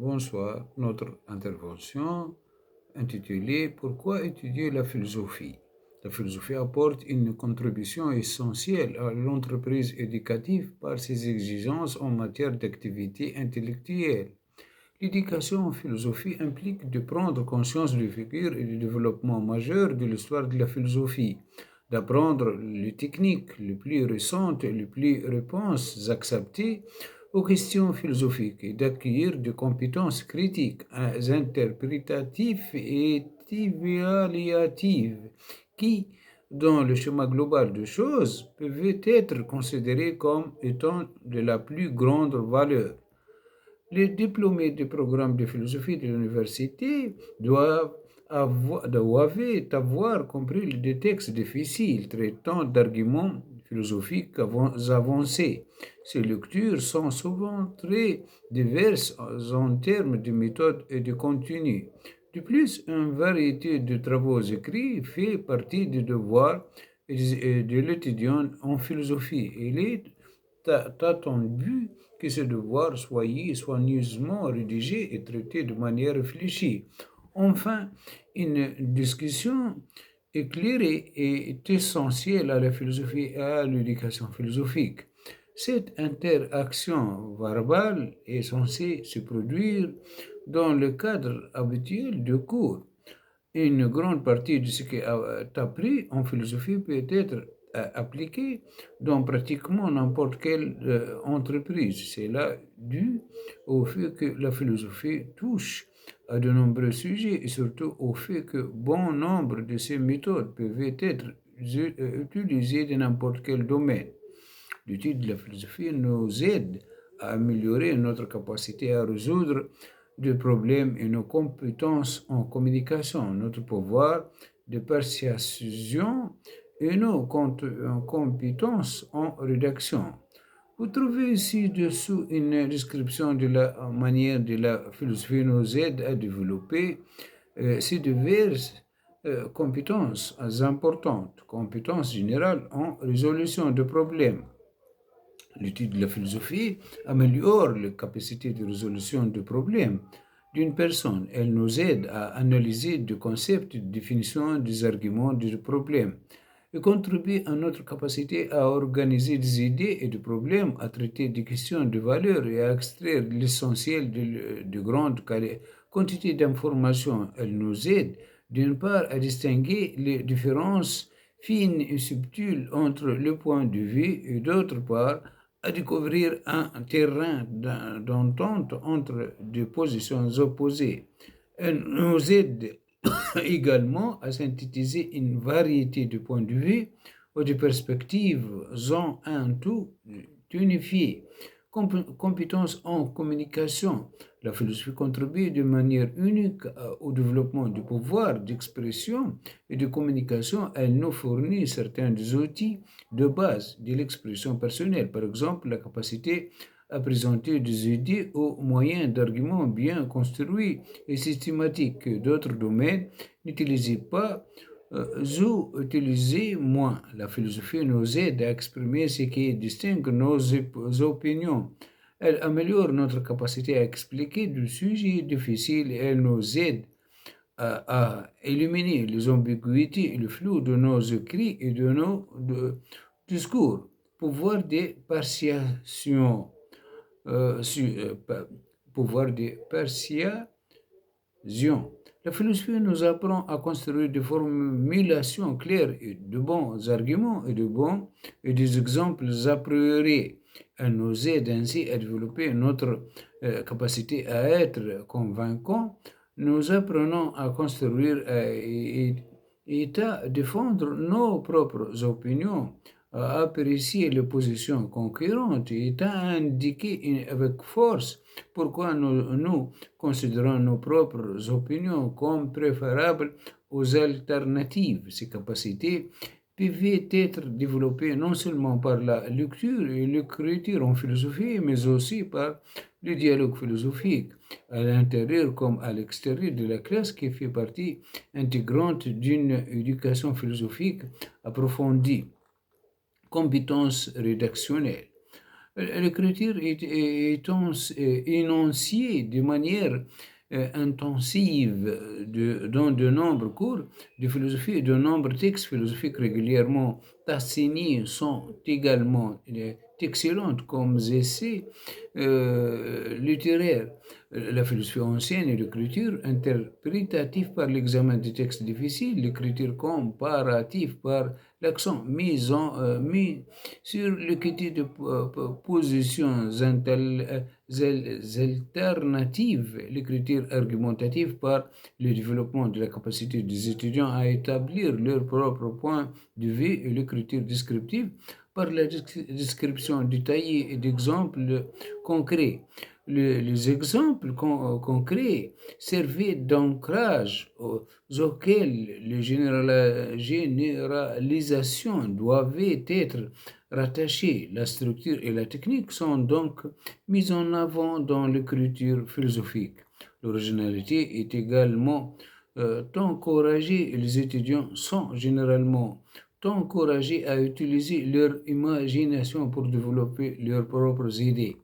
Bonsoir. Notre intervention intitulée Pourquoi étudier la philosophie? La philosophie apporte une contribution essentielle à l'entreprise éducative par ses exigences en matière d'activité intellectuelle. L'éducation en philosophie implique de prendre conscience des figures et du développement majeur de l'histoire de la philosophie, d'apprendre les techniques les plus récentes et les plus réponses acceptées aux questions philosophiques et d'acquérir des compétences critiques, interprétatives et évaluatives qui, dans le schéma global des choses, peuvent être considérées comme étant de la plus grande valeur. Les diplômés du programme de philosophie de l'université doivent avoir compris des textes difficiles traitant d'arguments philosophiques avancés. Ces lectures sont souvent très diverses en termes de méthode et de contenu. De plus, une variété de travaux écrits fait partie des devoirs de l'étudiant en philosophie. Il est attendu que ce devoir soit soigneusement rédigé et traité de manière réfléchie. Enfin, une discussion éclairée est essentielle à la philosophie et à l'éducation philosophique. Cette interaction verbale est censée se produire dans le cadre habituel de cours. Une grande partie de ce qui est appris en philosophie peut être appliqué dans pratiquement n'importe quelle entreprise. C'est là dû au fait que la philosophie touche à de nombreux sujets et surtout au fait que bon nombre de ces méthodes peuvent être utilisées dans n'importe quel domaine. L'étude de la philosophie nous aide à améliorer notre capacité à résoudre des problèmes et nos compétences en communication, notre pouvoir de persuasion et nos compétences en rédaction. Vous trouvez ci-dessous une description de la manière dont la philosophie nous aide à développer ces diverses compétences importantes, compétences générales en résolution de problèmes. L'étude de la philosophie améliore les capacités de résolution de problèmes d'une personne. Elle nous aide à analyser des concepts, des définitions, des arguments, des problèmes et contribue à notre capacité à organiser des idées et des problèmes, à traiter des questions de valeur et à extraire l'essentiel de grandes quantités d'informations. Elle nous aide, d'une part, à distinguer les différences fines et subtiles entre le point de vue et d'autre part, à découvrir un terrain d'entente entre deux positions opposées. Elle nous aide également à synthétiser une variété de points de vue ou de perspectives en un tout unifié. Compétences en communication. La philosophie contribue de manière unique au développement du pouvoir d'expression et de communication. Elle nous fournit certains des outils de base de l'expression personnelle, par exemple la capacité à présenter des idées au moyen d'arguments bien construits et systématiques que d'autres domaines n'utilisaient pas ou utilisaient moins. La philosophie nous aide à exprimer ce qui distingue nos opinions. Elle améliore notre capacité à expliquer des sujets difficiles et elle nous aide à éliminer les ambiguïtés et le flou de nos écrits et de nos discours. Pouvoir de persuasion. euh, su- euh, pa- Pouvoir de persuasion. La philosophie nous apprend à construire des formulations claires et de bons arguments et des exemples a priori. Elle nous aide ainsi à développer notre capacité à être convaincant. Nous apprenons à construire et à défendre nos propres opinions, à apprécier les positions concurrentes et à indiquer avec force pourquoi nous considérons nos propres opinions comme préférables aux alternatives. Ces capacités peuvent être développées non seulement par la lecture et l'écriture en philosophie, mais aussi par le dialogue philosophique, à l'intérieur comme à l'extérieur de la classe, qui fait partie intégrante d'une éducation philosophique approfondie. Compétences rédactionnelles. L'écriture est énoncée de manière intensive dans de nombreux cours de philosophie et de nombreux textes philosophiques régulièrement assignés sont également excellentes comme essais littéraires. La philosophie ancienne et l'écriture interprétative par l'examen des textes difficiles, l'écriture comparative par l'accent mis sur l'équité de positions alternatives, l'écriture argumentative par le développement de la capacité des étudiants à établir leur propre point de vue et l'écriture descriptive par la description détaillée et d'exemples concrets. Les exemples concrets servaient d'ancrage auxquels les généralisations doivent être rattachées. La structure et la technique sont donc mises en avant dans l'écriture philosophique. L'originalité est également encouragée et les étudiants sont généralement encouragés à utiliser leur imagination pour développer leurs propres idées.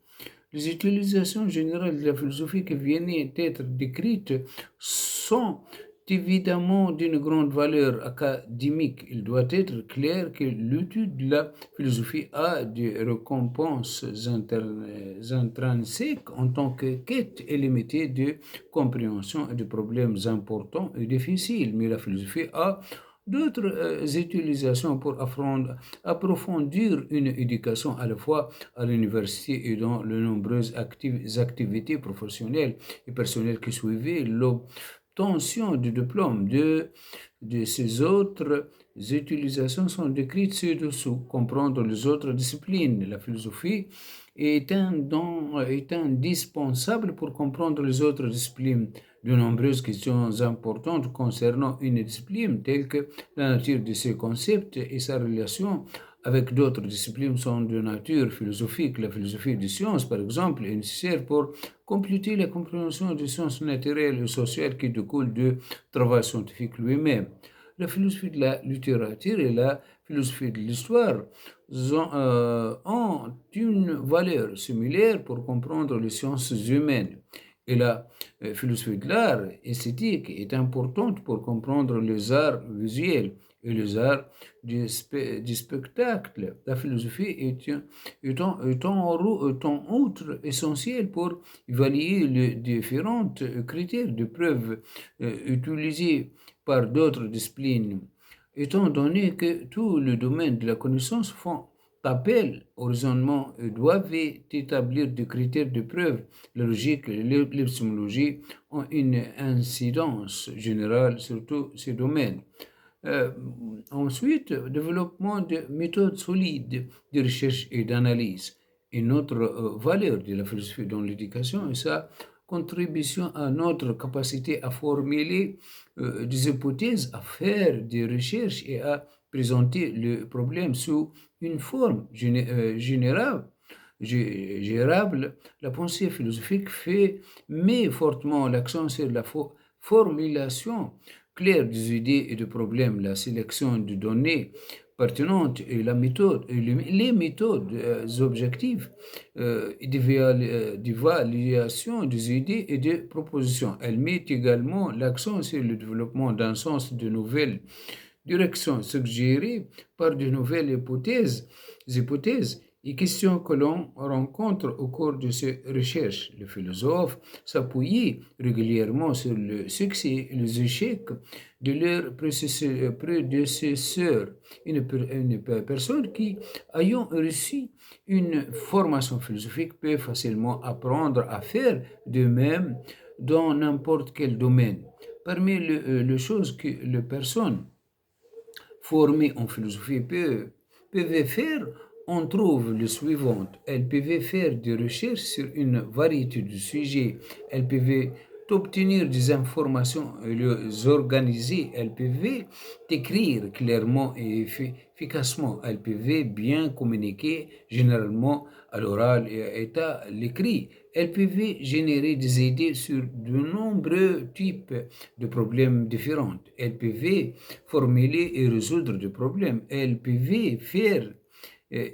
Les utilisations générales de la philosophie qui viennent d'être décrites sont évidemment d'une grande valeur académique. Il doit être clair que l'étude de la philosophie a des récompenses intrinsèques en tant que quête illimitée de compréhension de problèmes importants et difficiles, mais la philosophie a d'autres utilisations pour approfondir une éducation à la fois à l'université et dans les nombreuses activités professionnelles et personnelles qui suivaient l'obtention du diplôme. De ces autres utilisations sont décrites ci-dessous. Comprendre les autres disciplines. La philosophie est indispensable pour comprendre les autres disciplines. De nombreuses questions importantes concernant une discipline, telles que la nature de ses concepts et sa relation avec d'autres disciplines, sont de nature philosophique. La philosophie des sciences, par exemple, est nécessaire pour compléter la compréhension des sciences naturelles et sociales qui découlent du travail scientifique lui-même. La philosophie de la littérature et la philosophie de l'histoire ont une valeur similaire pour comprendre les sciences humaines. Et la philosophie de l'art esthétique est importante pour comprendre les arts visuels et les arts du spectacle. La philosophie est en outre essentielle pour évaluer les différents critères de preuve utilisés par d'autres disciplines, étant donné que tous les domaines de la connaissance font appel au raisonnement et doivent établir des critères de preuve. La logique et l'épistémologie ont une incidence générale sur tous ces domaines. Euh, Ensuite, développement de méthodes solides de recherche et d'analyse. Une autre valeur de la philosophie dans l'éducation est sa contribution à notre capacité à formuler des hypothèses, à faire des recherches et à présenter le problème sous une forme gérable. La pensée philosophique met fortement l'accent sur la formulation claire des idées et des problèmes, la sélection de données pertinentes et la méthode, et les méthodes objectives d'évaluation des idées et des propositions. Elle met également l'accent sur le développement d'un sens de nouvelles directions suggérées par de nouvelles hypothèses et questions que l'on rencontre au cours de ces recherches. Les philosophes s'appuyaient régulièrement sur le succès et les échecs de leurs prédécesseurs. Une personne qui, ayant reçu une formation philosophique, peut facilement apprendre à faire de même dans n'importe quel domaine. Parmi les choses que les personnes formées en philosophie peuvent faire, on trouve le suivant. Elles peuvent faire des recherches sur une variété de sujets. Elles peuvent obtenir des informations et les organiser. Elles peuvent écrire clairement et efficacement. Elles peuvent bien communiquer, généralement à l'oral et à l'écrit. Elles peuvent générer des idées sur de nombreux types de problèmes différents. Elles peuvent formuler et résoudre des problèmes. Elles peuvent faire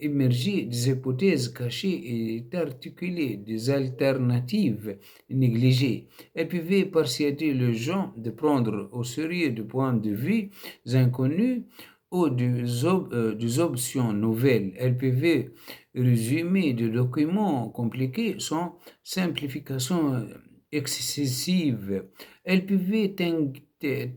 émerger des hypothèses cachées et articuler des alternatives négligées. Elles pouvaient persuader les gens de prendre au sérieux des points de vue inconnus ou des options nouvelles. Elles pouvaient résumer des documents compliqués sans simplification excessive. Elles pouvaient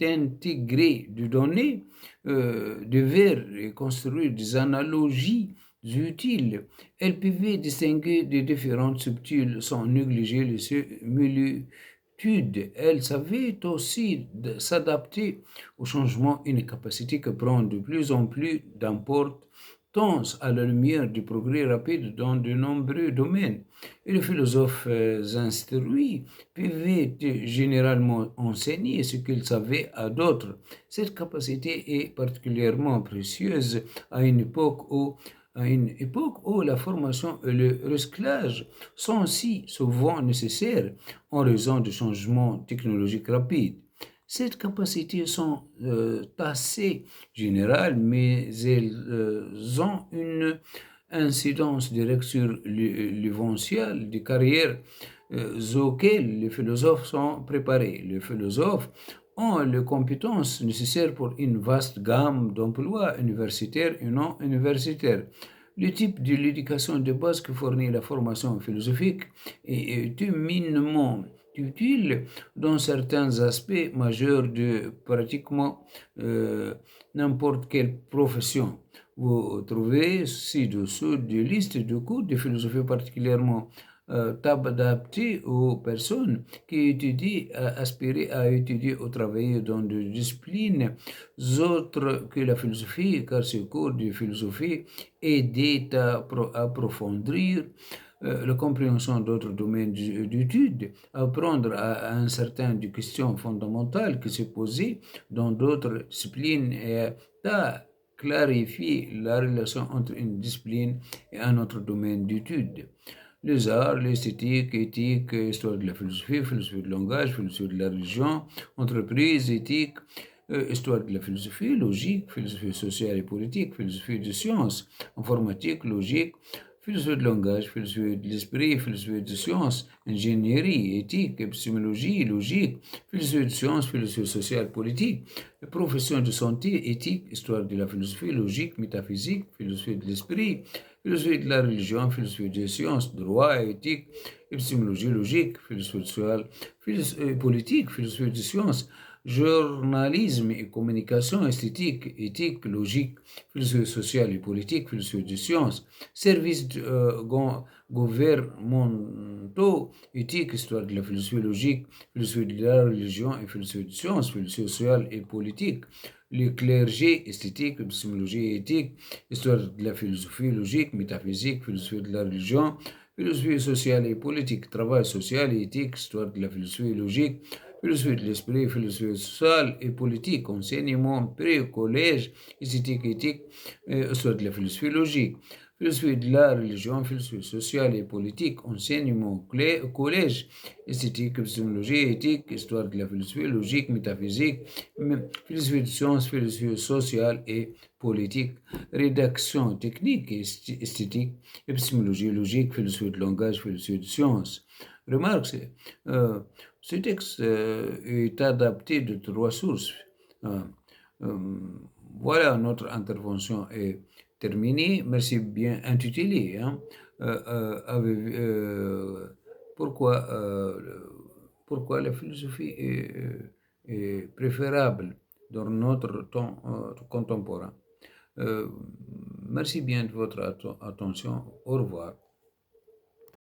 intégrer des données devaient construire des analogies utiles. Elles pouvaient distinguer des différentes subtiles sans négliger les similitudes. Elles savaient aussi s'adapter aux changements, une capacité que prend de plus en plus d'importance à la lumière du progrès rapide dans de nombreux domaines. Et les philosophes instruits pouvaient généralement enseigner ce qu'ils savaient à d'autres. Cette capacité est particulièrement précieuse à une époque où la formation et le recyclage sont si souvent nécessaires en raison de changements technologiques rapides. Ces capacités sont assez générales, mais elles ont une incidence directe sur l'événementiel des carrières auxquelles les philosophes sont préparés. Les philosophes ont les compétences nécessaires pour une vaste gamme d'emplois universitaires et non universitaires. Le type de l'éducation de base que fournit la formation philosophique est éminemment utile dans certains aspects majeurs de pratiquement n'importe quelle profession. Vous trouvez ci-dessous des listes de cours de philosophie particulièrement adaptées aux personnes qui étudient, aspirent à étudier ou travailler dans des disciplines autres que la philosophie, car ce cours de philosophie aident à approfondir la compréhension d'autres domaines d'études, apprendre à un certain de questions fondamentales qui se posaient dans d'autres disciplines et à clarifier la relation entre une discipline et un autre domaine d'études. Les arts, l'esthétique, éthique, histoire de la philosophie, philosophie de langage, philosophie de la religion, entreprise, éthique, histoire de la philosophie, logique, philosophie sociale et politique, philosophie de sciences, informatique, logique, philosophie de langage, philosophie de l'esprit, philosophie de sciences, ingénierie, éthique, épistémologie, logique, philosophie de sciences, philosophie sociale, politique, profession de santé, éthique, histoire de la philosophie, logique, métaphysique, philosophie de l'esprit, philosophie de la religion, philosophie des sciences, droit, éthique, épistémologie, logique, philosophie sociale, politique, philosophie des sciences, journalisme et communication, esthétique, éthique, logique, philosophie sociale et politique, philosophie des sciences, services gouvernementaux, éthique, histoire de la philosophie logique, philosophie de la religion et philosophie des sciences, philosophie sociale et politique, le clergé, esthétique, épistémologie et éthique, histoire de la philosophie logique, métaphysique, philosophie de la religion, philosophie sociale et politique, travail social et éthique, histoire de la philosophie logique, philosophie de l'esprit, philosophie sociale et politique, enseignement pré-collège, esthétique, éthique, histoire de la philosophie logique, philosophie de la religion, philosophie sociale et politique, enseignement collège, esthétique, épistémologie, éthique, histoire de la philosophie logique, métaphysique, philosophie de sciences, philosophie sociale et politique, rédaction technique et esthétique, épistémologie logique, philosophie de langage, philosophie de sciences. Remarque, euh, ce texte est adapté de trois sources. Euh, euh, voilà, notre intervention est terminée. Merci bien intitulé. Hein. Pourquoi, pourquoi la philosophie est préférable dans notre temps contemporain. Euh, Merci bien de votre attention. Au revoir.